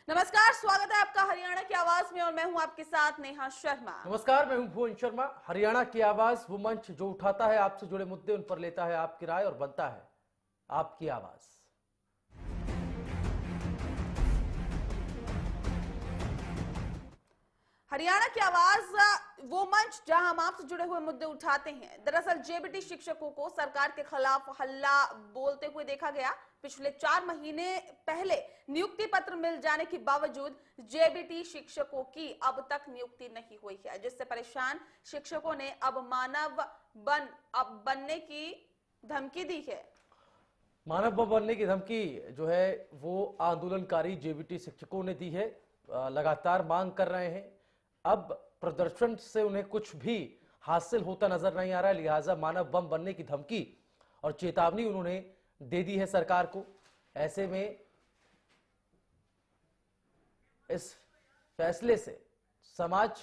नमस्कार, स्वागत है आपका हरियाणा की आवाज में और मैं हूं आपके साथ नेहा शर्मा। नमस्कार, मैं हूं भुवन शर्मा। हरियाणा की आवाज वो मंच जो उठाता है आपसे जुड़े मुद्दे, उन पर लेता है आपकी राय और बनता है आपकी आवाज। हरियाणा की आवाज वो मंच जहां हम आपसे जुड़े हुए मुद्दे उठाते हैं। दरअसल जेबीटी शिक्षकों को सरकार के खिलाफ हल्ला बोलते हुए देखा गया। पिछले 4 महीने पहले नियुक्ति पत्र मिल जाने के बावजूद जेबीटी शिक्षकों की अब तक नियुक्ति नहीं हुई है, जिससे परेशान शिक्षकों ने अब मानव बनने की धमकी दी है। मानव बम बनने की धमकी जो है वो आंदोलनकारी जेबीटी शिक्षकों ने दी है। लगातार मांग कर रहे हैं। अब प्रदर्शन से उन्हें कुछ भी हासिल होता नजर नहीं आ रहा है, लिहाजा मानव बम बनने की धमकी और चेतावनी उन्होंने दे दी है सरकार को। ऐसे में इस फैसले से समाज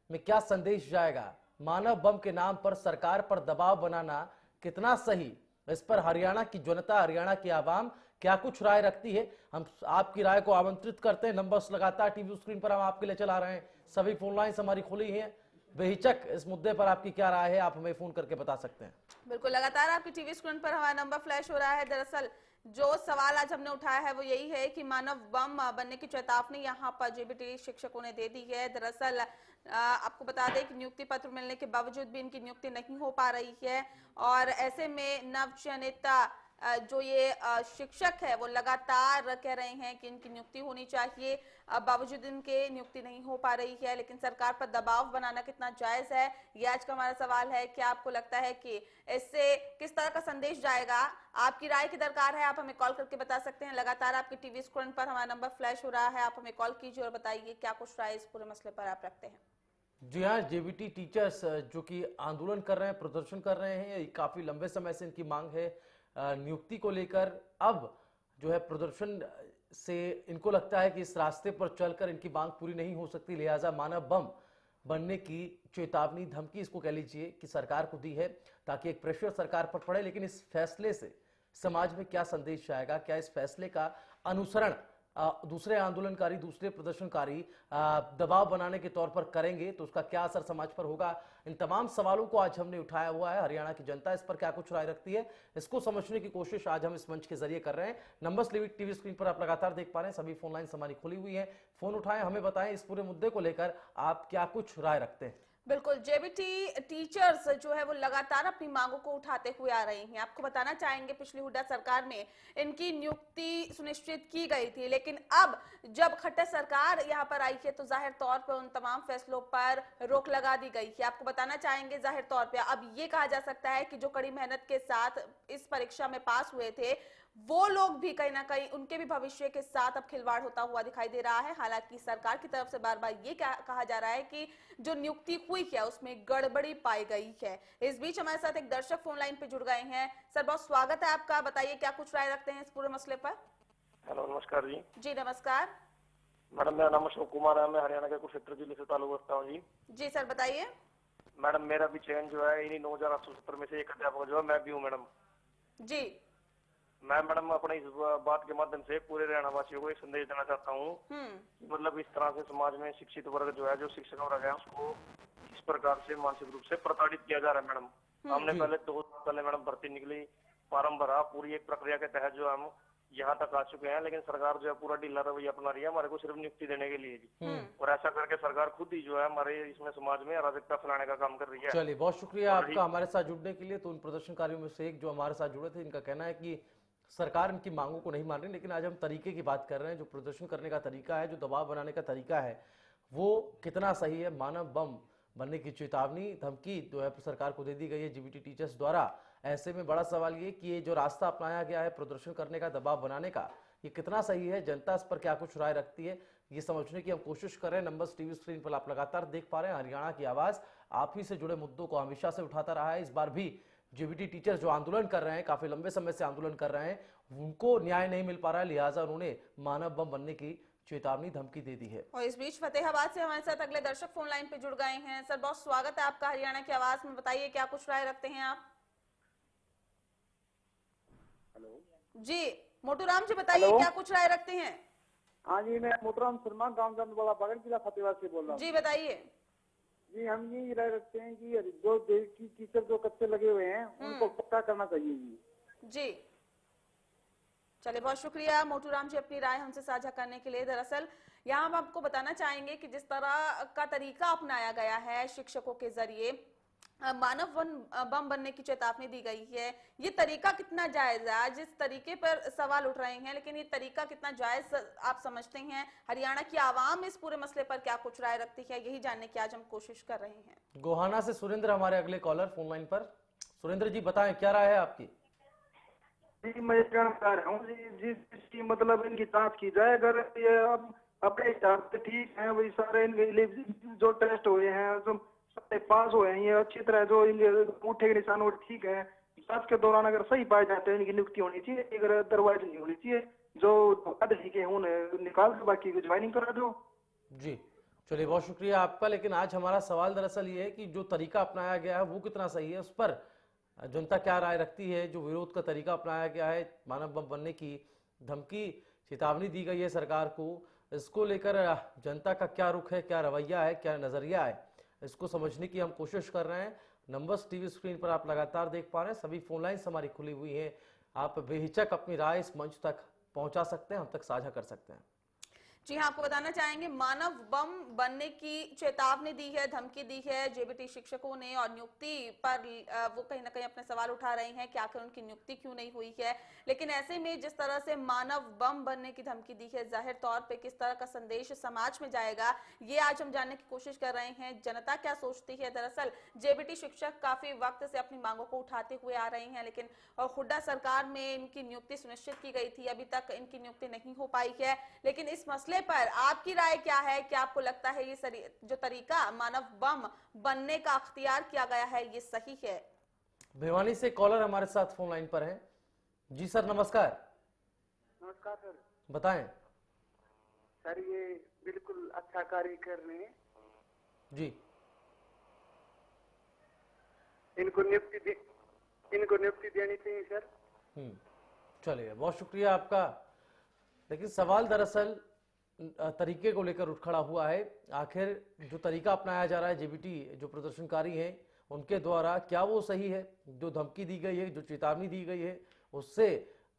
में क्या संदेश जाएगा, मानव बम के नाम पर सरकार पर दबाव बनाना कितना सही, इस पर हरियाणा की जनता, हरियाणा की आवाम क्या कुछ राय रखती है, हम आपकी राय को आमंत्रित करते हैं। नंबर्स लगातार टीवी स्क्रीन पर हम आपके लिए चला रहे हैं। सभी फोन लाइन्स हमारी खुली हैं। बेहिचक इस मुद्दे पर आपकी क्या राय है, आप हमें फोन करके बता सकते हैं। बिल्कुल, लगातार आपकी टीवी स्क्रीन पर हमारा नंबर फ्लैश हो रहा है। दरअसल जो सवाल आज हमने उठाया है वो यही है कि मानव बम बनने की चेतावनी यहाँ पर जेबीटी शिक्षकों ने दे दी है। दरअसल आपको बता दें कि नियुक्ति पत्र मिलने के बावजूद भी इनकी नियुक्ति नहीं हो पा रही है और ऐसे में नवचयनित जो ये शिक्षक है वो लगातार कह रहे हैं कि इनकी नियुक्ति होनी चाहिए। बावजूद इनके नियुक्ति नहीं हो पा रही है, लेकिन सरकार पर दबाव बनाना कितना जायज है, ये आज का हमारा सवाल है। क्या आपको लगता है कि इससे किस तरह का संदेश जाएगा? आपकी राय की दरकार है, आप हमें कॉल करके बता सकते हैं। लगातार आपकी टीवी स्क्रीन पर हमारा नंबर फ्लैश हो रहा है, आप हमें कॉल कीजिए और बताइए क्या कुछ राय इस पूरे मसले पर आप रखते हैं। जी हाँ, जेबीटी टीचर्स जो कि आंदोलन कर रहे हैं, प्रदर्शन कर रहे हैं, काफी लंबे समय से इनकी मांग है नियुक्ति को लेकर। अब जो है प्रदर्शन से इनको लगता है कि इस रास्ते पर चलकर इनकी मांग पूरी नहीं हो सकती, लिहाजा मानव बम बनने की चेतावनी, धमकी इसको कह लीजिए, कि सरकार को दी है ताकि एक प्रेशर सरकार पर पड़े। लेकिन इस फैसले से समाज में क्या संदेश जाएगा, क्या इस फैसले का अनुसरण दूसरे आंदोलनकारी, दूसरे प्रदर्शनकारी दबाव बनाने के तौर पर करेंगे तो उसका क्या असर समाज पर होगा? इन तमाम सवालों को आज हमने उठाया हुआ है। हरियाणा की जनता इस पर क्या कुछ राय रखती है, इसको समझने की कोशिश आज हम इस मंच के जरिए कर रहे हैं। नंबर्स टीवी स्क्रीन पर आप लगातार देख पा रहे हैं। सभी फोन लाइन हमारी खुली हुई है, फोन उठाएं, हमें बताएं इस पूरे मुद्दे को लेकर आप क्या कुछ राय रखते हैं। बिल्कुल, जेबीटी टीचर्स जो है वो लगातार अपनी मांगों को उठाते हुए आ रही हैं। आपको बताना चाहेंगे पिछली हुड्डा सरकार में इनकी नियुक्ति सुनिश्चित की गई थी, लेकिन अब जब खट्टर सरकार यहाँ पर आई है तो जाहिर तौर पर उन तमाम फैसलों पर रोक लगा दी गई है। आपको बताना चाहेंगे जाहिर तौर पे अब ये कहा जा सकता है कि जो कड़ी मेहनत के साथ इस परीक्षा में पास हुए थे वो लोग भी कहीं ना कहीं उनके भी भविष्य के साथ अब खिलवाड़ होता हुआ दिखाई दे रहा है। हालांकि सरकार की तरफ से बार बार ये कहा जा रहा है कि जो नियुक्ति हुई है उसमें गड़बड़ी पाई गई है। इस बीच हमारे साथ एक दर्शक फोन लाइन पे जुड़ गए हैं। सर, बहुत स्वागत है आपका, बताइए क्या कुछ राय रखते हैं इस पूरे मसले पर। हेलो, नमस्कार जी। जी नमस्कार। मैडम, मेरा नाम अशोक कुमार है, मैं हरियाणा के कुरुक्षेत्र जिले से ताल्लुक रखता हूँ जी। जी सर, बताइए। मैडम, मेरा भी चयन जो है इन्हीं 9870 में से एक अध्यापक जो है मैं भी हूँ मैडम। जी। मैं मैडम अपने इस बात के माध्यम से पूरे हरियाणा वासियों को एक संदेश देना चाहता हूँ। मतलब इस तरह से समाज में शिक्षित वर्ग जो है, जो शिक्षक वर्ग है, उसको इस प्रकार से मानसिक रूप से प्रताड़ित किया जा रहा है मैडम। हमने पहले 2 साल पहले मैडम भर्ती निकली, फॉर्म भरा, पूरी एक प्रक्रिया के तहत जो हम यहाँ तक आ चुके हैं, लेकिन सरकार जो है पूरा ढीला रवैया अपना रही है हमारे को सिर्फ नियुक्ति देने के लिए जी। और ऐसा करके सरकार खुद ही जो है हमारे इसमें समाज में अराजकता फैलाने का काम कर रही है। चलिए, बहुत शुक्रिया आपका हमारे साथ जुड़ने के लिए। तो उन प्रदर्शनकारियों में से एक जो हमारे साथ जुड़े थे, इनका कहना है कि सरकार इनकी मांगों को नहीं मान रही, लेकिन आज हम तरीके की बात कर रहे हैं। जो प्रदर्शन करने का तरीका है, जो दबाव बनाने का तरीका है, वो कितना सही है। मानव बम बनने की चेतावनी, धमकी जो है सरकार को दे दी गई है जेबीटी टीचर्स द्वारा। ऐसे में बड़ा सवाल ये कि ये जो रास्ता अपनाया गया है प्रदर्शन करने का, दबाव बनाने का, ये कितना सही है, जनता इस पर क्या कुछ राय रखती है, ये समझने की हम कोशिश कर रहे हैं। नंबर्स टीवी स्क्रीन पर आप लगातार देख पा रहे हैं। हरियाणा की आवाज आप ही से जुड़े मुद्दों को हमेशा से उठाता रहा है। इस बार भी जेबीटी टीचर्स जो आंदोलन कर रहे हैं, काफी लंबे समय से आंदोलन कर रहे हैं, उनको न्याय नहीं मिल पा रहा है, लिहाजा उन्होंने मानव बम बनने की चेतावनी, धमकी दे दी है। और इस बीच फतेहाबाद से हमारे साथ अगले दर्शक फोन लाइन पे जुड़ गए हैं। सर, बहुत स्वागत है आपका हरियाणा की आवाज में, बताइए क्या कुछ राय रखते हैं आप। हेलो जी मोटू राम जी, बताइए क्या कुछ राय रखते हैं। हाँ जी, मैं मोटराम शर्मा गांव वाला बागन जिला फतेहाबाद से बोल रहा हूँ। जी बताइए। जी, हम ये राय रखते हैं कि जो देसी टीचर जो कच्चे लगे हुए हैं उनको पक्का करना चाहिए जी। जी चलिए, बहुत शुक्रिया मोटूराम जी अपनी राय हमसे साझा करने के लिए। दरअसल यहाँ हम आपको बताना चाहेंगे कि जिस तरह का तरीका अपनाया गया है शिक्षकों के जरिए मानव बम बनने की चेतावनी दी गई है, ये तरीका कितना जायज है? आज इस तरीके पर सवाल उठ रहे हैं, लेकिन ये तरीका कितना जायज आप समझते हैं? हरियाणा की आवाम इस पूरे मसले पर क्या कुछ राय रखती है, यही जानने की आज हम कोशिश कर रहे हैं। गोहाना से सुरेंद्र हमारे अगले कॉलर फोन लाइन पर। सुरेंद्र जी बताएं, क्या राय है आपकी? जी, मैं कहना चाह रहा हूँ जी, जिसकी मतलब इनकी जांच की जाए। अगर ये अब अपने हिसाब से ठीक है, वही सारे इनके लिए जो टेस्ट हुए हैं, जो सारे पास हुए हैं, ये अच्छी तरह जो इनके अंगूठे के निशान वो ठीक है। जांच के दौरान अगर सही पाए जाते हैं, इनकी नियुक्ति होनी चाहिए। अगर अदरवाइज नहीं होनी चाहिए। जो धोखाधड़ी के उन्हें निकाल के बाकी को ज्वाइनिंग करा दो। जी चलिए, बहुत शुक्रिया आपका। लेकिन आज हमारा सवाल दरअसल ये है कि जो तरीका अपनाया गया है वो कितना सही है, उस पर जनता क्या राय रखती है। जो विरोध का तरीका अपनाया गया है, मानव बम बनने की धमकी चेतावनी दी गई है सरकार को, इसको लेकर जनता का क्या रुख है, क्या रवैया है, क्या नजरिया है, इसको समझने की हम कोशिश कर रहे हैं। नंबर्स टीवी स्क्रीन पर आप लगातार देख पा रहे हैं। सभी फोन लाइन्स हमारी खुली हुई हैं। आप बेहिचक अपनी राय इस मंच तक पहुंचा सकते हैं, हम तक साझा कर सकते हैं। जी हाँ, आपको बताना चाहेंगे मानव बम बनने की चेतावनी दी है, धमकी दी है जेबीटी शिक्षकों ने, और नियुक्ति पर वो कहीं ना कहीं अपने सवाल उठा रहे हैं कि आखिर उनकी नियुक्ति क्यों नहीं हुई है। लेकिन ऐसे में जिस तरह से मानव बम बनने की धमकी दी है, जाहिर तौर पे किस तरह का संदेश समाज में जाएगा, ये आज हम जानने की कोशिश कर रहे हैं। जनता क्या सोचती है? दरअसल जेबीटी शिक्षक काफी वक्त से अपनी मांगों को उठाते हुए आ रहे हैं, लेकिन हुड्डा सरकार में इनकी नियुक्ति सुनिश्चित की गई थी, अभी तक इनकी नियुक्ति नहीं हो पाई है। लेकिन इस मसले पर आपकी राय क्या है? क्या आपको लगता है ये जो तरीका मानव बम बनने का अख्तियार किया गया है, ये सही है? भिवानी से कॉलर हमारे साथ फोन लाइन पर हैं। जी सर, नमस्कार। नमस्कार सर। बताएं। सर, ये बिल्कुल अच्छा कार्य कर रहे हैं। जी, इनको नियुक्ति देनी चाहिए सर। चलिए, बहुत शुक्रिया आपका। लेकिन सवाल दरअसल तरीके को लेकर उठ खड़ा हुआ है। आखिर जो तरीका अपनाया जा रहा है जेबीटी जो प्रदर्शनकारी हैं उनके द्वारा, क्या वो सही है? जो धमकी दी गई है, जो चेतावनी दी गई है, उससे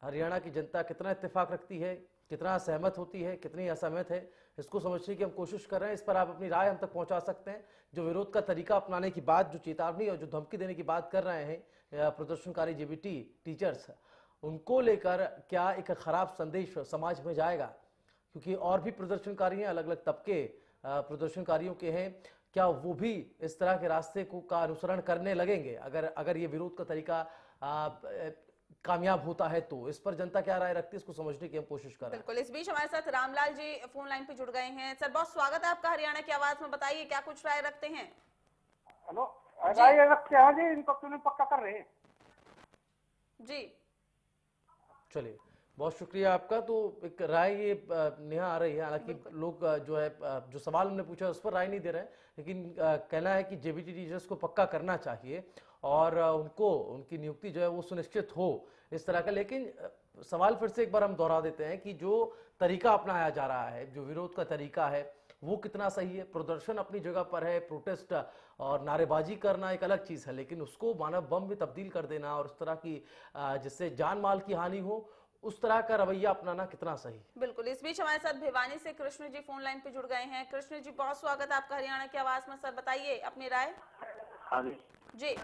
हरियाणा की जनता कितना इत्तेफाक रखती है, कितना सहमत होती है, कितनी असहमत है, इसको समझने की हम कोशिश कर रहे हैं। इस पर आप अपनी राय हम तक पहुंचा सकते हैं। जो विरोध का तरीका अपनाने की बात, जो चेतावनी और जो धमकी देने की बात कर रहे हैं प्रदर्शनकारी जेबीटी टीचर्स, उनको लेकर क्या एक खराब संदेश समाज में जाएगा? क्योंकि और भी प्रदर्शनकारी हैं, अलग अलग तबके प्रदर्शनकारियों के हैं, क्या वो भी इस तरह के रास्ते को का अनुसरण करने लगेंगे अगर ये विरोध का तरीका कामयाब होता है? तो इस पर जनता क्या राय रखती है, इसको समझने की हम कोशिश कर रहे हैं। बिल्कुल, इस बीच हमारे साथ रामलाल जी फोन लाइन पे जुड़ गए हैं। सर, बहुत स्वागत है आपका हरियाणा की आवाज में। बताइए, क्या कुछ राय रखते हैं? हेलो, राय रखते हैं जी, इनको क्यों नहीं पक्का कर रहे हैं? जी चलिए, बहुत शुक्रिया आपका। तो एक राय ये नेहा आ रही है, हालांकि लोग जो है जो सवाल हमने पूछा उस पर राय नहीं दे रहे हैं, लेकिन कहना है कि जेबीटी टीचर्स को पक्का करना चाहिए और उनको उनकी नियुक्ति जो है वो सुनिश्चित हो, इस तरह का। लेकिन सवाल फिर से एक बार हम दोहरा देते हैं कि जो तरीका अपनाया जा रहा है, जो विरोध का तरीका है, वो कितना सही है? प्रदर्शन अपनी जगह पर है, प्रोटेस्ट और नारेबाजी करना एक अलग चीज है, लेकिन उसको मानव बम में तब्दील कर देना और उस तरह की जिससे जान माल की हानि हो, उस तरह का रवैया अपनाना कितना सही? बिल्कुल, इस बीच हमारे साथ भिवानी से कृष्ण जी फोन लाइन पे जुड़ गए हैं। कृष्ण जी, बहुत स्वागत है आपका हरियाणा की आवाज में। सर, बताइए अपनी राय। हाँ जी, जी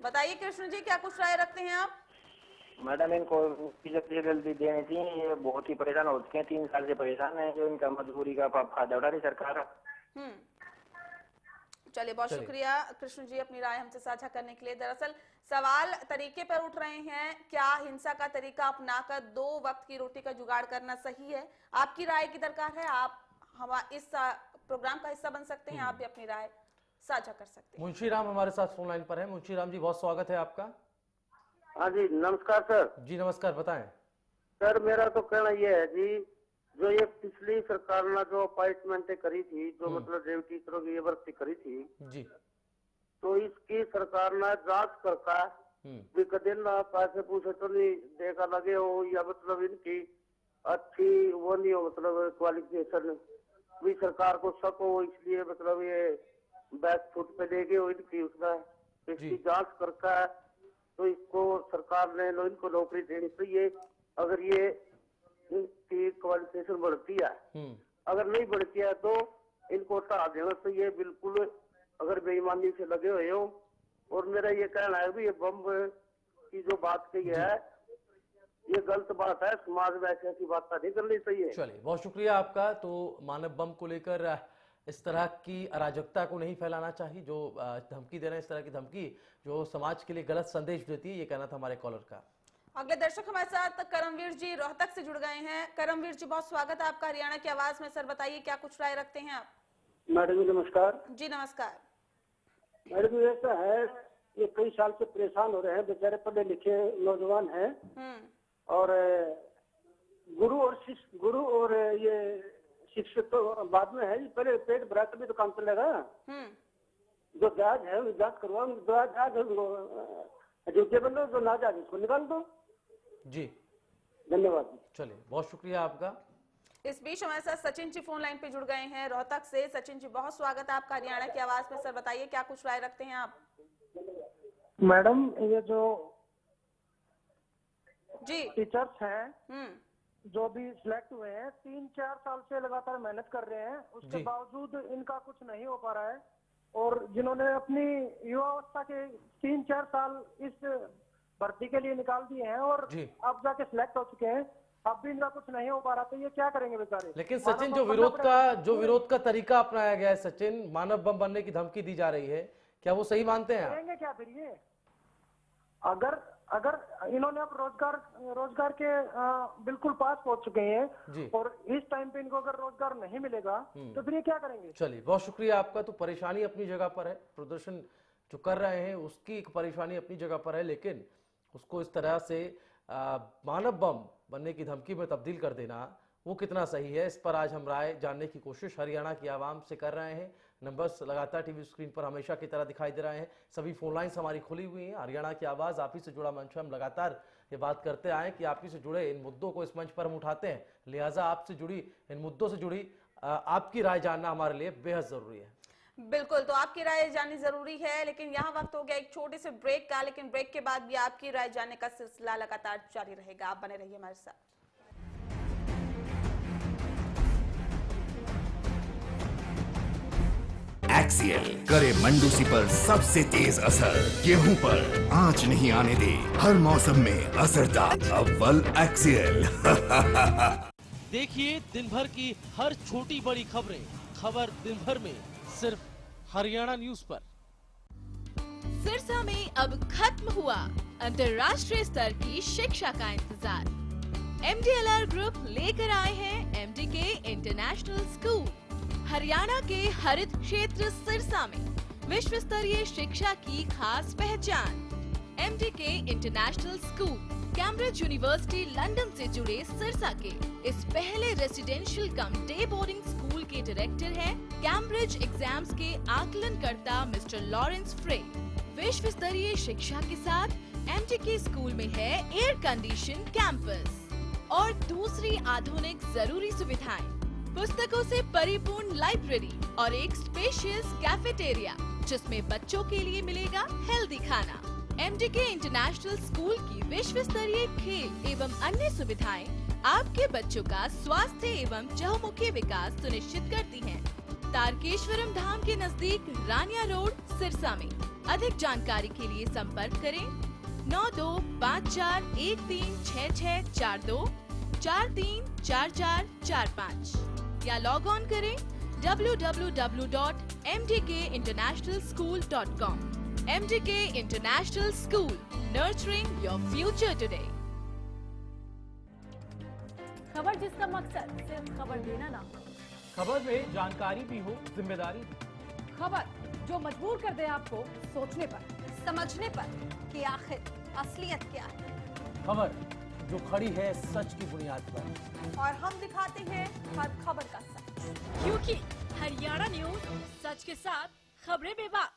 बताइए कृष्ण जी, क्या कुछ राय रखते हैं आप? मैडम इनको जल्दी देनी चाहिए। ये बहुत ही परेशान हो चुके हैं, 3 साल से परेशान है। जो इनका मजबूरी का फायदा उठा रही सरकार। चलिए, बहुत शुक्रिया कृष्ण जी अपनी राय हमसे साझा करने के लिए। दरअसल सवाल तरीके पर उठ रहे हैं, क्या हिंसा का तरीका अपनाकर 2 वक्त की रोटी का जुगाड़ करना सही है? आपकी राय की दरकार है। आप हम इस प्रोग्राम का हिस्सा बन सकते हैं, आप भी अपनी राय साझा कर सकते हैं। मुंशी राम हमारे साथ फोन लाइन पर है। मुंशी राम जी, बहुत स्वागत है आपका। हाँ जी, नमस्कार सर। जी नमस्कार, बताएं। सर, मेरा तो कहना यह है जी, जो ये पिछली सरकार ने जो अपॉइंटमेंट करी थी, जो मतलब जेबीटी टीचरों की ये भर्ती करी थी जी, तो इसकी सरकार ने जांच करका भी कदे ना पैसे पूछे तो नहीं देखा लगे हो, या मतलब इनकी अच्छी वो नहीं हो, मतलब क्वालिफिकेशन भी सरकार को शक हो, इसलिए मतलब ये बैक फुट पे देगी हो इनकी, उसका इसकी जांच करता है तो इसको सरकार ने इनको नौकरी देनी चाहिए। अगर ये इनकी क्वालिफिकेशन बढ़ती है, अगर नहीं बढ़ती है तो इनको हटा देना चाहिए बिल्कुल, अगर बेईमानी से लगे हुए हो। और मेरा ये कहना है भी ये बम की जो बात कही है ये गलत बात है, समाज में ऐसी बात नहीं करनी चाहिए। चलिए, बहुत शुक्रिया आपका। तो मानव बम को लेकर इस तरह की अराजकता को नहीं फैलाना चाहिए, जो धमकी दे रहे हैं, इस तरह की धमकी जो समाज के लिए गलत संदेश देती है, ये कहना था हमारे कॉलर का। अगले दर्शक हमारे साथ करमवीर जी रोहतक से जुड़ गए हैं। करमवीर जी, बहुत स्वागत है आपका हरियाणा की आवाज में। सर बताइए, क्या कुछ राय रखते हैं आप? मैडम जी नमस्कार। जी नमस्कार। मैडम जी ऐसा है, ये कई साल से परेशान हो रहे हैं, बेचारे पढ़े लिखे नौजवान हैं और गुरु और ये शिक्षक तो बाद में है, पहले पेट भरा तभी तो काम चलेगा। जो जायज है वो जांच करवाओ, जो बंदो जो ना जायज उसको निकाल दो। जी धन्यवाद। चलिए, बहुत शुक्रिया आपका। इस बीच हमारे साथ सचिन जी फोन लाइन पे जुड़ गए हैं रोहतक से। सचिन जी, बहुत स्वागत है आपका हरियाणा की आवाज में। सर बताइए, क्या कुछ राय रखते हैं आप? मैडम, ये जो जी टीचर्स हैं जो भी सिलेक्ट हुए हैं, 3-4 साल से लगातार मेहनत कर रहे हैं, उसके बावजूद इनका कुछ नहीं हो पा रहा है। और जिन्होंने अपनी युवावस्था के 3-4 साल इस भर्ती के लिए निकाल दिए हैं और अब जाके सिलेक्ट हो चुके हैं, अब भी इनका कुछ नहीं हो पा रहा, तो ये क्या करेंगे बेचारे? लेकिन सचिन, जो विरोध का तरीका अपनाया गया है सचिन, मानव बम बनने की धमकी दी जा रही है, क्या वो सही मानते हैं? करेंगे क्या फिर ये? अगर इन्होंने अब रोजगार के बिल्कुल पास पहुंच चुके हैं और इस टाइम पे इनको अगर रोजगार नहीं मिलेगा तो फिर ये क्या करेंगे? चलिए, बहुत शुक्रिया आपका। तो परेशानी अपनी जगह पर है, प्रदर्शन जो कर रहे हैं उसकी एक परेशानी अपनी जगह पर है, लेकिन उसको इस तरह से मानव बम बनने की धमकी में तब्दील कर देना वो कितना सही है, इस पर आज हम राय जानने की कोशिश हरियाणा की आवाम से कर रहे हैं। नंबर्स लगातार टीवी स्क्रीन पर हमेशा की तरह दिखाई दे रहे हैं, सभी फोन लाइन्स हमारी खुली हुई हैं। हरियाणा की आवाज़, आप ही से जुड़ा मंच, हम लगातार ये बात करते आए कि आप ही से जुड़े इन मुद्दों को इस मंच पर हम उठाते हैं, लिहाजा आपसे जुड़ी इन मुद्दों से जुड़ी आपकी राय जानना हमारे लिए बेहद जरूरी है। बिल्कुल, तो आपकी राय जाननी जरूरी है, लेकिन यहाँ वक्त हो गया एक छोटे से ब्रेक का, लेकिन ब्रेक के बाद भी आपकी राय जानने का सिलसिला लगातार जारी रहेगा। आप बने रहिए हमारे साथ। एक्सियल करे मंडूसी पर सबसे तेज असर, गेहूं पर आंच नहीं आने दे, हर मौसम में असरदार अव्वल एक्सियल। देखिए दिन भर की हर छोटी बड़ी खबरें, खबर दिन भर में सिर्फ हरियाणा न्यूज पर। सिरसा में अब खत्म हुआ अंतर्राष्ट्रीय स्तर की शिक्षा का इंतजार। MDLR ग्रुप लेकर आए हैं MDK इंटरनेशनल स्कूल। हरियाणा के हरित क्षेत्र सिरसा में विश्व स्तरीय शिक्षा की खास पहचान। MDK international school Cambridge university London से जुड़े सिरसा के इस पहले रेसिडेंशियल कम डे बोर्डिंग स्कूल के डायरेक्टर हैं कैम्ब्रिज एग्जाम्स के आकलनकर्ता मिस्टर लॉरेंस फ्रे। विश्व स्तरीय शिक्षा के साथ MDK स्कूल में है एयर कंडीशन कैंपस और दूसरी आधुनिक जरूरी सुविधाएं, पुस्तकों से परिपूर्ण लाइब्रेरी और एक स्पेशियस कैफेटेरिया जिसमें बच्चों के लिए मिलेगा हेल्दी खाना। MDK इंटरनेशनल स्कूल की विश्व स्तरीय खेल एवं अन्य सुविधाएं आपके बच्चों का स्वास्थ्य एवं चहुमुखी विकास सुनिश्चित करती हैं। तारकेश्वरम धाम के नजदीक रानिया रोड सिरसा में। अधिक जानकारी के लिए संपर्क करें 9254136642 434445 या लॉग ऑन करें www.mdkinternationalschool.com। MDK International School, nurturing your future today। खबर जिसका मकसद सिर्फ खबर देना ना हो, खबर में जानकारी भी हो, जिम्मेदारी भी। खबर जो मजबूर कर दे आपको सोचने पर, समझने पर कि आखिर असलियत क्या है। खबर जो खड़ी है सच की बुनियाद पर, और हम दिखाते हैं हर खबर का सच, क्योंकि हरियाणा न्यूज सच के साथ खबरें बेबाक।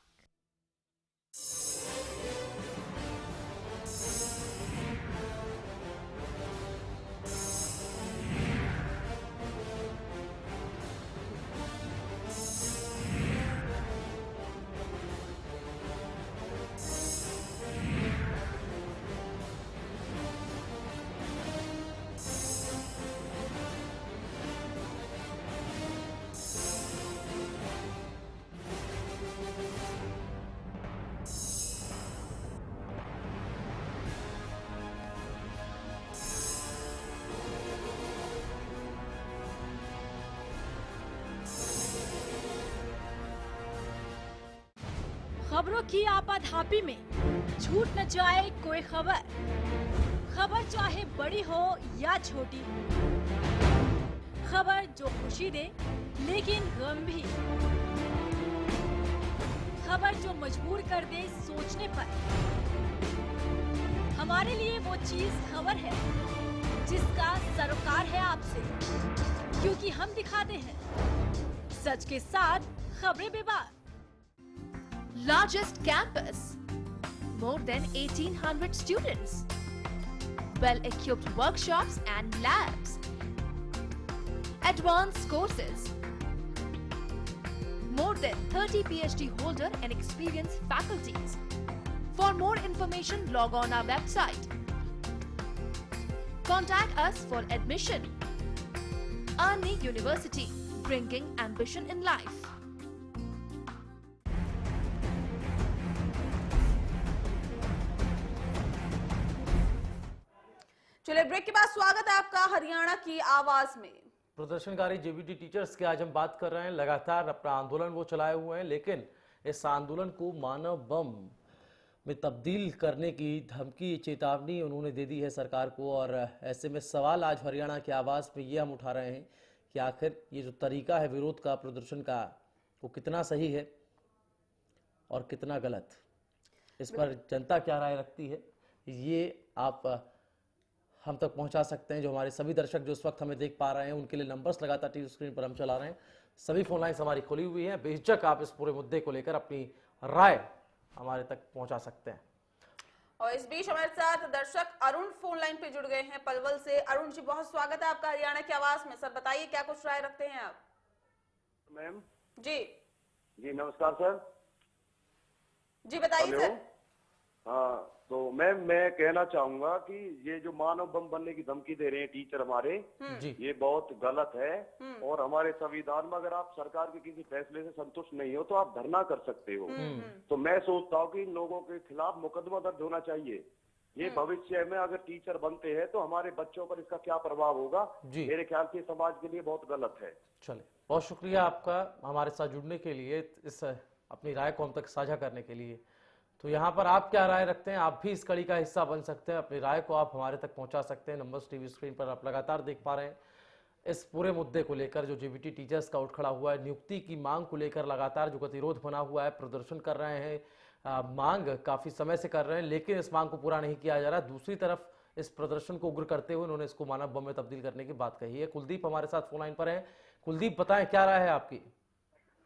खबरों की आपाधापी में छूट न जाए कोई खबर, खबर चाहे बड़ी हो या छोटी, खबर जो खुशी दे लेकिन गम भी, खबर जो मजबूर कर दे सोचने पर। हमारे लिए वो चीज खबर है जिसका सरोकार है आपसे, क्योंकि हम दिखाते हैं सच के साथ खबरें बेबाक। Largest campus, more than 1800 students, well-equipped workshops and labs, advanced courses, more than 30 PhD holder and experienced faculties. For more information, log on our website. Contact us for admission. Arni University, bringing ambition in life. चलिए break के बाद स्वागत है आपका हरियाणा की आवाज में। प्रदर्शनकारी जेबीटी टीचर्स की आज हम बात कर रहे हैं। लगातार अपना आंदोलन वो चलाए हुए हैं, लेकिन इस आंदोलन को मानव बम में तब्दील करने की धमकी, चेतावनी उन्होंने दे दी है सरकार को। और ऐसे में सवाल आज हरियाणा की आवाज़ में ये हम उठा रहे हैं कि आखिर ये जो तरीका है विरोध का, प्रदर्शन का, वो कितना सही है और कितना गलत। इस पर जनता क्या राय रखती है, ये आप हम तक पहुंचा सकते हैं। जो हमारे सभी दर्शक जो इस वक्त हमें देख पा रहे हैं, उनके लिए नंबर्स लगातार टीवी स्क्रीन पर हम चला रहे हैं। सभी फोन लाइन्स हमारी खुली हुई हैं। बेझिझक आप इस पूरे मुद्दे को लेकर अपनी राय हमारे तक पहुंचा सकते हैं। और इस बीच हमारे साथ दर्शक अरुण फोन लाइन पे जुड़ गए हैं पलवल से। अरुण जी, बहुत स्वागत है आपका हरियाणा की आवाज में। सर बताइए क्या कुछ राय रखते हैं आप? मैम जी नमस्कार सर। जी बताइए सर। हाँ, तो मैम मैं कहना चाहूंगा कि ये जो मानव बम बनने की धमकी दे रहे हैं टीचर हमारे, ये बहुत गलत है। और हमारे संविधान में अगर आप सरकार के किसी फैसले से संतुष्ट नहीं हो तो आप धरना कर सकते हो। तो मैं सोचता हूँ कि इन लोगों के खिलाफ मुकदमा दर्ज होना चाहिए। ये भविष्य में अगर टीचर बनते हैं तो हमारे बच्चों पर इसका क्या प्रभाव होगा, मेरे ख्याल से समाज के लिए बहुत गलत है। चलिए, बहुत शुक्रिया आपका हमारे साथ जुड़ने के लिए, इस अपनी राय को हम तक साझा करने के लिए। तो यहाँ पर आप क्या राय रखते हैं? आप भी इस कड़ी का हिस्सा बन सकते हैं। अपनी राय को आप हमारे तक पहुँचा सकते हैं। नंबर्स टीवी स्क्रीन पर आप लगातार देख पा रहे हैं। इस पूरे मुद्दे को लेकर जो जेबीटी टीचर्स का उठ खड़ा हुआ है, नियुक्ति की मांग को लेकर लगातार जो गतिरोध बना हुआ है, प्रदर्शन कर रहे हैं, मांग काफी समय से कर रहे हैं, लेकिन इस मांग को पूरा नहीं किया जा रहा। दूसरी तरफ इस प्रदर्शन को उग्र करते हुए उन्होंने इसको मानव बम में तब्दील करने की बात कही है। कुलदीप हमारे साथ फोन लाइन पर है। कुलदीप, बताएं क्या राय है आपकी?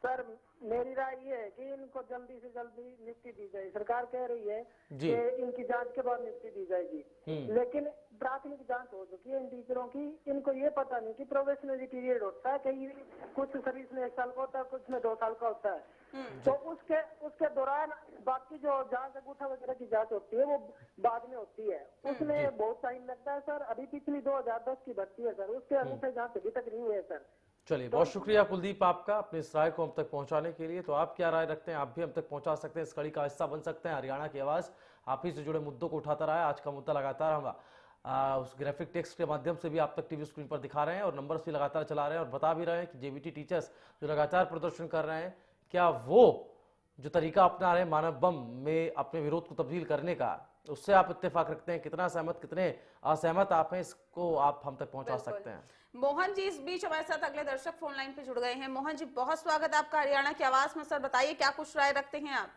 सर मेरी राय ये है कि इनको जल्दी से जल्दी नियुक्ति दी जाए। सरकार कह रही है कि इनकी जांच के बाद नियुक्ति दी जाएगी, लेकिन प्राथमिक जांच हो चुकी है इन टीचरों की। इनको ये पता नहीं कि प्रोबेशनरी पीरियड होता है, कहीं कुछ सर्विस में 1 साल का होता है, कुछ में 2 साल का होता है। तो उसके दौरान बाकी जो जांच अंगूठा वगैरह की जांच होती है वो बाद में होती है, उसमें बहुत टाइम लगता है सर। अभी पिछली 2010 की भर्ती है सर, उसके अंगूठे जांच अभी तक नहीं हुए सर। चलिए, बहुत शुक्रिया कुलदीप आपका अपनी इस राय को हम तक पहुंचाने के लिए। तो आप क्या राय रखते हैं? आप भी हम तक पहुंचा सकते हैं, इस कड़ी का हिस्सा बन सकते हैं। हरियाणा की आवाज आप ही से जुड़े मुद्दों को उठाता रहा है। आज का मुद्दा लगातार हम उस ग्राफिक टेक्स्ट के माध्यम से भी आप तक टीवी स्क्रीन पर दिखा रहे हैं और नंबर्स भी लगातार चला रहे हैं और बता भी रहे हैं कि जेबीटी टीचर्स जो लगातार प्रदर्शन कर रहे हैं, क्या वो जो तरीका अपना रहे हैं मानव बम में अपने विरोध को तब्दील करने का, उससे आप इत्तेफाक रखते हैं? कितना सहमत, कितने असहमत आप हैं, इसको आप हम तक पहुंचा सकते हैं। मोहन जी इस बीच हमारे साथ अगले दर्शक फोन लाइन पे जुड़ गए हैं। मोहन जी, बहुत स्वागत है आपका हरियाणा की आवाज में। सर बताइए क्या कुछ राय रखते हैं आप?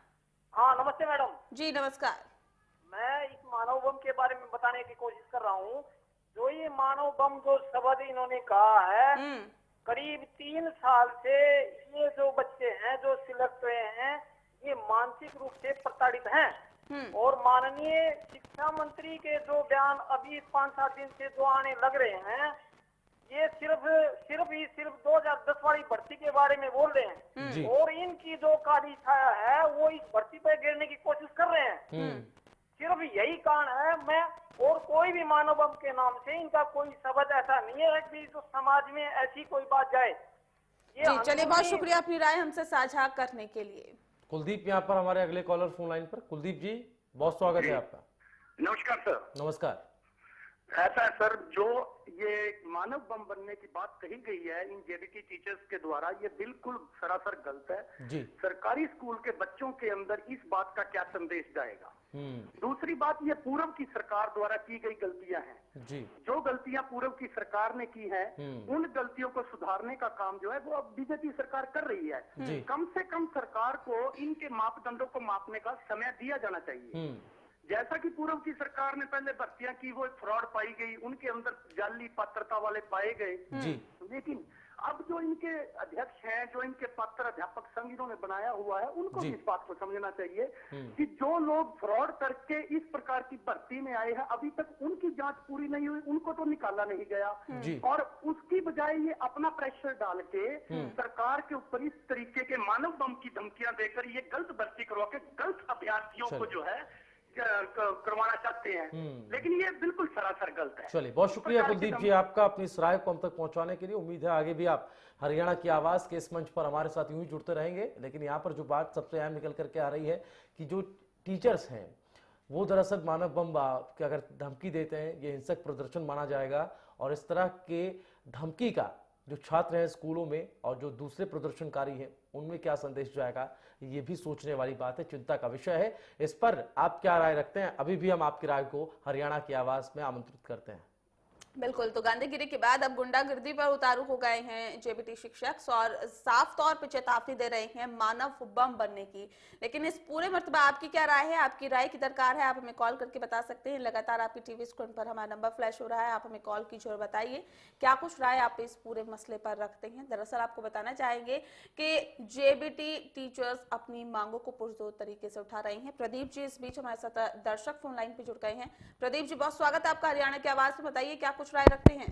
हाँ नमस्ते मैडम। जी नमस्कार। मैं इस मानव बम के बारे में बताने की कोशिश कर रहा हूँ। जो ये मानव बम जो शब्द इन्होंने कहा है, करीब 3 साल से ये जो बच्चे हैं जो सिलेक्ट हुए हैं, ये मानसिक रूप से प्रताड़ित हैं। और माननीय शिक्षा मंत्री के जो बयान अभी 5-7 दिन से जो आने लग रहे हैं, ये सिर्फ 2010 वाली भर्ती के बारे में बोल रहे हैं और इनकी जो काली छाया है वो इस भर्ती पे गिरने की कोशिश कर रहे हैं। सिर्फ यही कारण है। मैं और कोई भी मानव बम के नाम से इनका कोई शब्द ऐसा नहीं है कि जो समाज में ऐसी कोई बात जाए। जी चलिए, बहुत शुक्रिया अपनी राय हमसे साझा करने के लिए। कुलदीप यहाँ पर हमारे अगले कॉलर फोन लाइन पर। कुलदीप जी, बहुत स्वागत है आपका। नमस्कार सर। नमस्कार। ऐसा है सर, जो ये मानव बम बनने की बात कही गई है इन जेबीटी टीचर्स के द्वारा, ये बिल्कुल सरासर गलत है जी। सरकारी स्कूल के बच्चों के अंदर इस बात का क्या संदेश जाएगा। दूसरी बात, ये पूर्व की सरकार द्वारा की गई गलतियां हैं जी। जो गलतियां पूर्व की सरकार ने की हैं, उन गलतियों को सुधारने का काम जो है वो अब बीजेपी सरकार कर रही है। कम से कम सरकार को इनके मापदंडों को मापने का समय दिया जाना चाहिए। जैसा कि पूर्व की सरकार ने पहले भर्तियां की, वो फ्रॉड पाई गई, उनके अंदर जाली पात्रता वाले पाए गए। लेकिन अब जो इनके अध्यक्ष हैं, जो इनके पात्र अध्यापक संघ इन्होंने बनाया हुआ है, उनको इस बात को समझना चाहिए कि जो लोग फ्रॉड करके इस प्रकार की भर्ती में आए हैं, अभी तक उनकी जांच पूरी नहीं हुई, उनको तो निकाला नहीं गया। और उसकी बजाय ये अपना प्रेशर डाल के सरकार के ऊपर इस तरीके के मानव बम की धमकियां देकर ये गलत भर्ती करवा के गलत अभ्यर्थियों को जो है करवाना चाहते हैं। लेकिन ये बिल्कुल सरासर गलत है। चलिए, बहुत शुक्रिया कुलदीप जी आपका अपनी इस राय को हम तक पहुंचाने के लिए। उम्मीद है आगे भी आप हरियाणा की आवाज के इस मंच पर हमारे साथ यूं ही जुड़ते रहेंगे। लेकिन यहाँ पर जो बात सबसे अहम निकल करके आ रही है कि जो टीचर्स हैं वो दरअसल मानव बम के अगर धमकी देते हैं, ये हिंसक प्रदर्शन माना जाएगा। और इस तरह के धमकी का जो छात्र हैं स्कूलों में और जो दूसरे प्रदर्शनकारी हैं उनमें क्या संदेश जाएगा, ये भी सोचने वाली बात है, चिंता का विषय है। इस पर आप क्या राय रखते हैं? अभी भी हम आपकी राय को हरियाणा की आवाज में आमंत्रित करते हैं। बिल्कुल, तो गांधीगिरी के बाद अब गुंडागर्दी पर उतारू हो गए हैं जेबीटी शिक्षक और साफ तौर पर चेतावनी दे रहे हैं मानव बम बनने की। लेकिन इस पूरे मर्तबा आपकी क्या राय है? आपकी राय की दरकार है, आप हमें कॉल करके बता सकते हैं। लगातार आपकी टीवी स्क्रीन पर हमारा नंबर फ्लैश हो रहा है, आप हमें कॉल कीजिए और बताइए क्या कुछ राय आप इस पूरे मसले पर रखते हैं। दरअसल आपको बताना चाहेंगे कि जेबीटी टीचर्स अपनी मांगों को पुरजोर तरीके से उठा रहे हैं। प्रदीप जी इस बीच हमारे साथ दर्शक फोन लाइन पे जुड़ गए हैं। प्रदीप जी, बहुत स्वागत है आपका हरियाणा की आवाज में। बताइए क्या कुछ राय रखते हैं?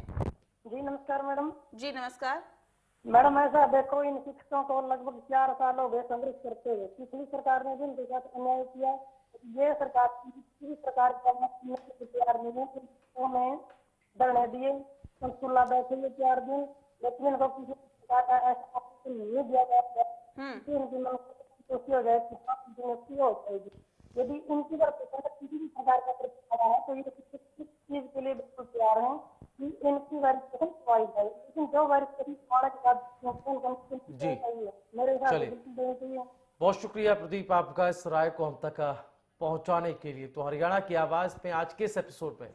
जी नमस्कार मैडम। जी नमस्कार मैडम, ऐसा देखो, इन शिक्षकों को लगभग 4 साल हो गए संघर्ष करते हुए। पिछली सरकार ने भी इनके साथ अन्याय किया। ये सरकार किसी प्रकार का तैयार नहीं है। उन्होंने धरने दिए, पंचकूला बैठे हुए 4 दिन, लेकिन इनको किसी प्रकार का ऐसा नहीं दिया गया इनकी खुशी हो जाए हो जाएगी। यदि इनकी किसी भी प्रकार का प्रतिक्रिया है तो ये किस चीज के लिए बिल्कुल तैयार है कि इनकी वेरिफिकेशन करवाई जाए। लेकिन जो वेरिफिकेशन करवाने के बाद मेरे हिसाब से बिल्कुल देनी चाहिए। बहुत शुक्रिया प्रदीप आपका इस राय को हम तक पहुंचाने के लिए। तो हरियाणा की आवाज में आज के इस एपिसोड में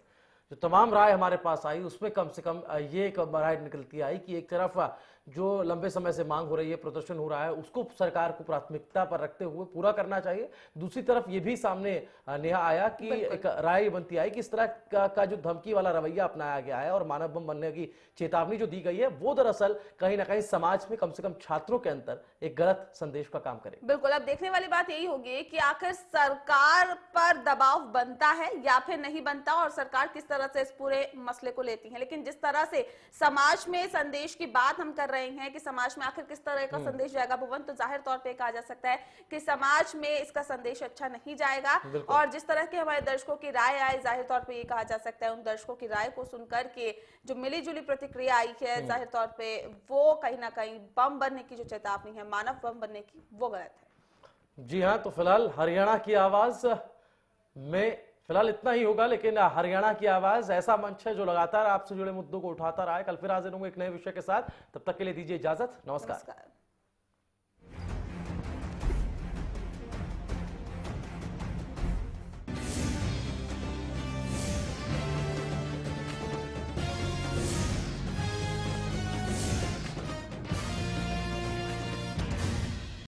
जो तमाम राय हमारे पास आई उसमें कम से कम ये एक राय निकलती आई कि एक तरफ जो लंबे समय से मांग हो रही है, प्रदर्शन हो रहा है, उसको सरकार को प्राथमिकता पर रखते हुए पूरा करना चाहिए। दूसरी तरफ ये भी सामने नेहा आया कि एक राय बनती आई कि इस तरह का जो धमकी वाला रवैया अपनाया गया है और मानव बम बनने की चेतावनी जो दी गई है वो दरअसल कहीं ना कहीं समाज में कम से कम छात्रों के अंदर एक गलत संदेश का काम करे। बिल्कुल, अब देखने वाली बात यही होगी कि आखिर सरकार पर दबाव बनता है या फिर नहीं बनता और सरकार किस तरह से इस पूरे मसले को लेती है। लेकिन जिस तरह से समाज में संदेश की बात हम कर रहे हैं कि समाज में आखिर किस तरह का संदेश जाएगा भुवन, तो जाहिर तौर पे कहा जा सकता है कि समाज में इसका संदेश अच्छा नहीं जाएगा। और जिस तरह के हमारे दर्शकों की राय आई, जाहिर तौर पे ये कहा जा सकता है उन दर्शकों की राय को सुनकर के जो मिली जुली प्रतिक्रिया आई है, जाहिर तौर पे वो कहीं ना कहीं बम बनने की जो चेतावनी है, मानव बम बनने की, वो गलत है। जी हाँ, तो फिलहाल हरियाणा की आवाज में फिलहाल इतना ही होगा। लेकिन हरियाणा की आवाज ऐसा मंच है जो लगातार आपसे जुड़े मुद्दों को उठाता रहा है। कल फिर हाजिर होंगे एक नए विषय के साथ। तब तक के लिए दीजिए इजाजत। नमस्कार।